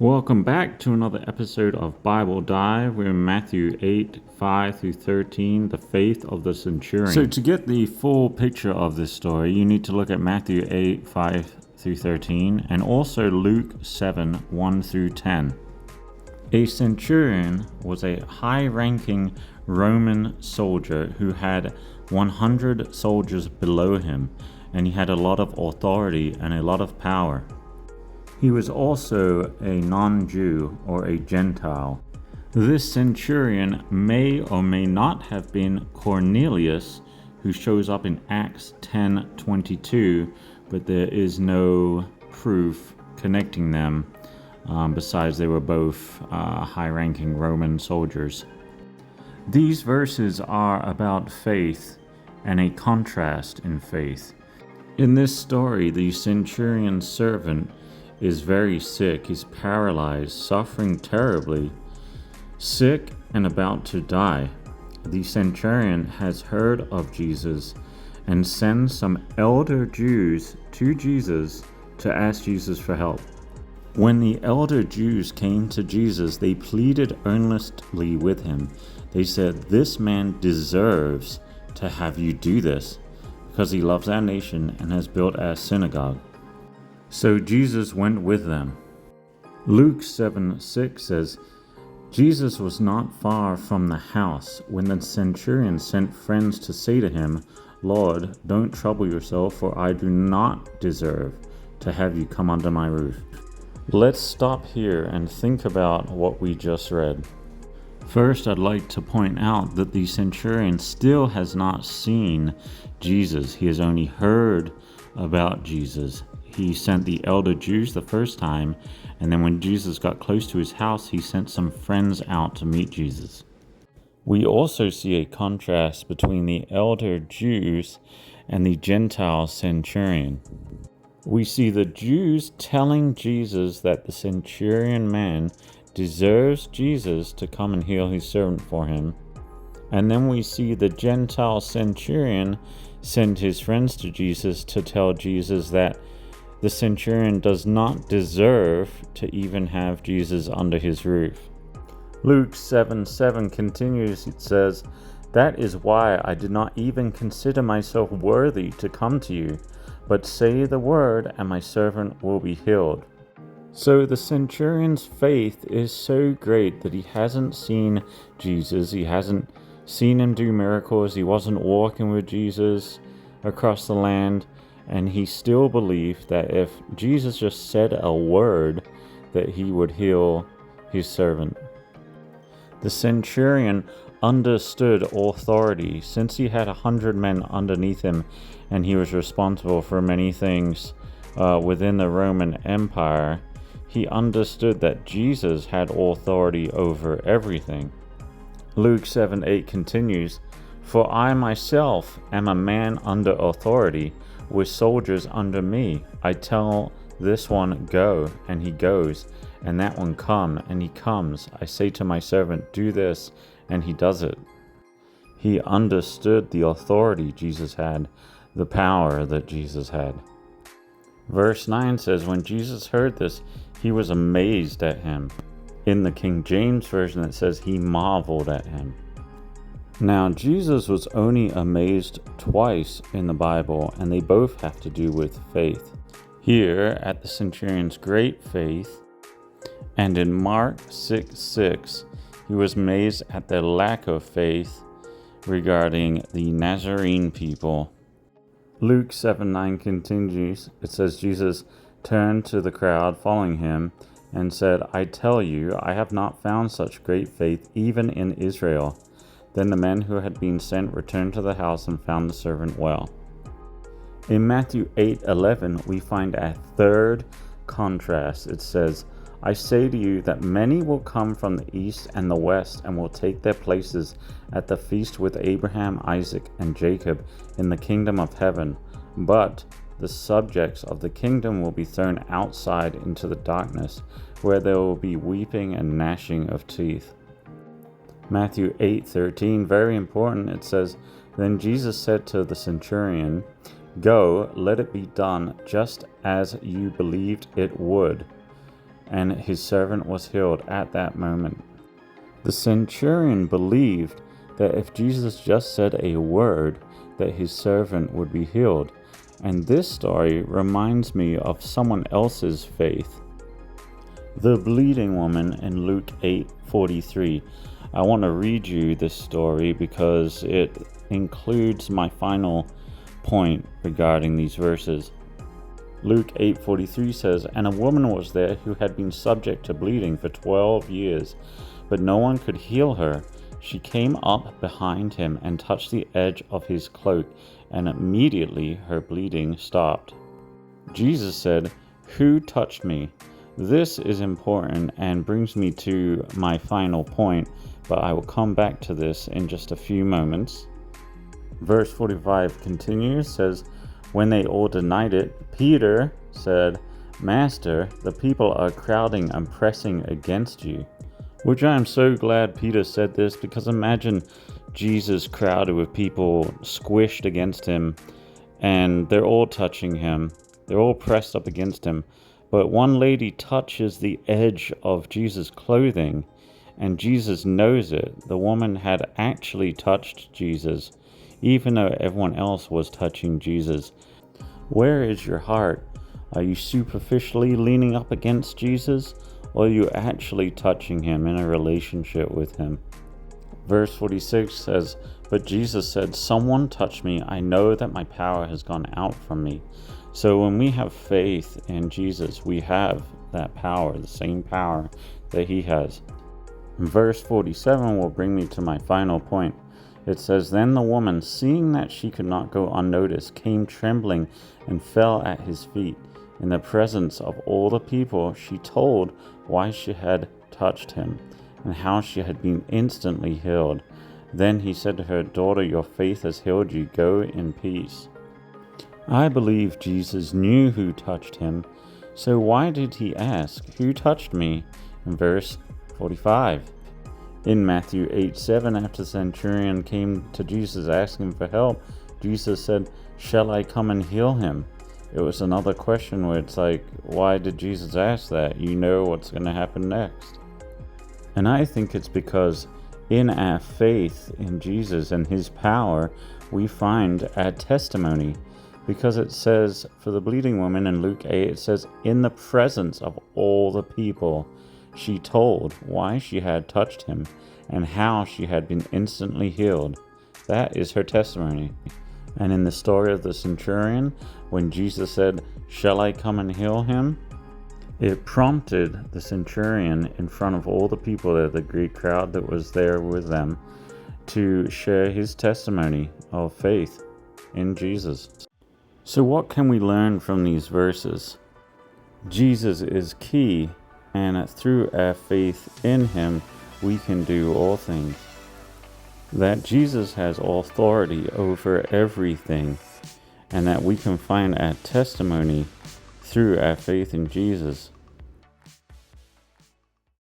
Welcome back to another episode of Bible Dive. We're in Matthew 8, 5 through 13, the faith of the centurion. So to get the full picture of this story, you need to look at Matthew 8, 5 through 13, and also Luke 7, 1 through 10. A centurion was a high-ranking Roman soldier who had 100 soldiers below him, and he had a lot of authority and a lot of power. He was also a non-Jew or a Gentile. This centurion may or may not have been Cornelius, who shows up in Acts 10:22, but there is no proof connecting them, besides they were both high-ranking Roman soldiers. These verses are about faith and a contrast in faith. In this story, the centurion's servant is very sick. He's paralyzed, suffering terribly, sick and about to die. The centurion has heard of Jesus and sends some elder Jews to Jesus to ask Jesus for help. When the elder Jews came to Jesus, they pleaded earnestly with him. They said, "This man deserves to have you do this, because he loves our nation and has built our synagogue." So Jesus went with them. Luke 7:6 says, Jesus was not far from the house when the centurion sent friends to say to him, "Lord, don't trouble yourself, for I do not deserve to have you come under my roof." Let's stop here and think about what we just read. First, I'd like to point out that the centurion still has not seen Jesus. He has only heard about Jesus. He sent the elder Jews the first time, and then when Jesus got close to his house, he sent some friends out to meet Jesus. We also see a contrast between the elder Jews and the Gentile centurion. We see the Jews telling Jesus that the centurion man deserves Jesus to come and heal his servant for him. And then we see the Gentile centurion send his friends to Jesus to tell Jesus that the centurion does not deserve to even have Jesus under his roof. Luke 7:7 continues, it says, "That is why I did not even consider myself worthy to come to you, but say the word and my servant will be healed." So the centurion's faith is so great that he hasn't seen Jesus, he hasn't seen him do miracles, he wasn't walking with Jesus across the land, and he still believed that if Jesus just said a word, that he would heal his servant. The centurion understood authority since he had 100 men underneath him, and he was responsible for many things within the Roman Empire. He understood that Jesus had authority over everything. Luke 7:8 continues, "For I myself am a man under authority, with soldiers under me. I tell this one, go, and he goes, and that one, come, and he comes. I say to my servant, do this, and he does it." He understood the authority Jesus had, the power that Jesus had. Verse 9 says, when Jesus heard this, he was amazed at him. In the King James Version, it says he marveled at him. Now, Jesus was only amazed twice in the Bible, and they both have to do with faith. Here, at the centurion's great faith, and in Mark 6:6, he was amazed at their lack of faith regarding the Nazarene people. Luke 7:9 continues. It says, Jesus turned to the crowd following him and said, "I tell you, I have not found such great faith even in Israel." Then the men who had been sent returned to the house and found the servant well. In Matthew 8:11, we find a third contrast. It says, "I say to you that many will come from the east and the west and will take their places at the feast with Abraham, Isaac, and Jacob in the kingdom of heaven. But the subjects of the kingdom will be thrown outside into the darkness, where there will be weeping and gnashing of teeth." Matthew 8:13, very important, it says, "Then Jesus said to the centurion, 'Go, let it be done just as you believed it would.' and his servant was healed at that moment. The centurion believed that if Jesus just said a word, that his servant would be healed. And this story reminds me of someone else's faith. The bleeding woman in Luke 8:43. I want to read you this story because it includes my final point regarding these verses. Luke 8:43 says, "And a woman was there who had been subject to bleeding for 12 years, but no one could heal her. She came up behind him and touched the edge of his cloak, and immediately her bleeding stopped." Jesus said, "Who touched me?" This is important and brings me to my final point, but I will come back to this in just a few moments. Verse 45 continues, says, "When they all denied it, Peter said, 'Master, the people are crowding and pressing against you.'" Which I am so glad Peter said this, because imagine Jesus crowded with people squished against him, and they're all touching him. They're all pressed up against him. But one lady touches the edge of Jesus' clothing, and Jesus knows it. The woman had actually touched Jesus, even though everyone else was touching Jesus. Where is your heart? Are you superficially leaning up against Jesus, or are you actually touching him in a relationship with him? Verse 46 says, "But Jesus said, 'Someone touched me. I know that my power has gone out from me.'" So when we have faith in Jesus, we have that power, the same power that he has. Verse 47 will bring me to my final point. It says, "Then the woman, seeing that she could not go unnoticed, came trembling and fell at his feet. In the presence of all the people, she told why she had touched him and how she had been instantly healed. Then he said to her, 'Daughter, your faith has healed you. Go in peace.'" I believe Jesus knew who touched him, so why did he ask, "Who touched me?" in verse 45? In Matthew 8:7, after the centurion came to Jesus asking for help, Jesus said, "Shall I come and heal him?" It was another question where it's like, why did Jesus ask that? You know what's going to happen next. And I think it's because in our faith in Jesus and his power, we find our testimony. Because it says, for the bleeding woman in Luke 8, it says, "In the presence of all the people, she told why she had touched him and how she had been instantly healed." That is her testimony. And in the story of the centurion, when Jesus said, "Shall I come and heal him?" it prompted the centurion in front of all the people there, the great crowd that was there with them, to share his testimony of faith in Jesus. So what can we learn from these verses? Jesus is key, and through our faith in him, we can do all things. That Jesus has authority over everything, and that we can find our testimony through our faith in Jesus.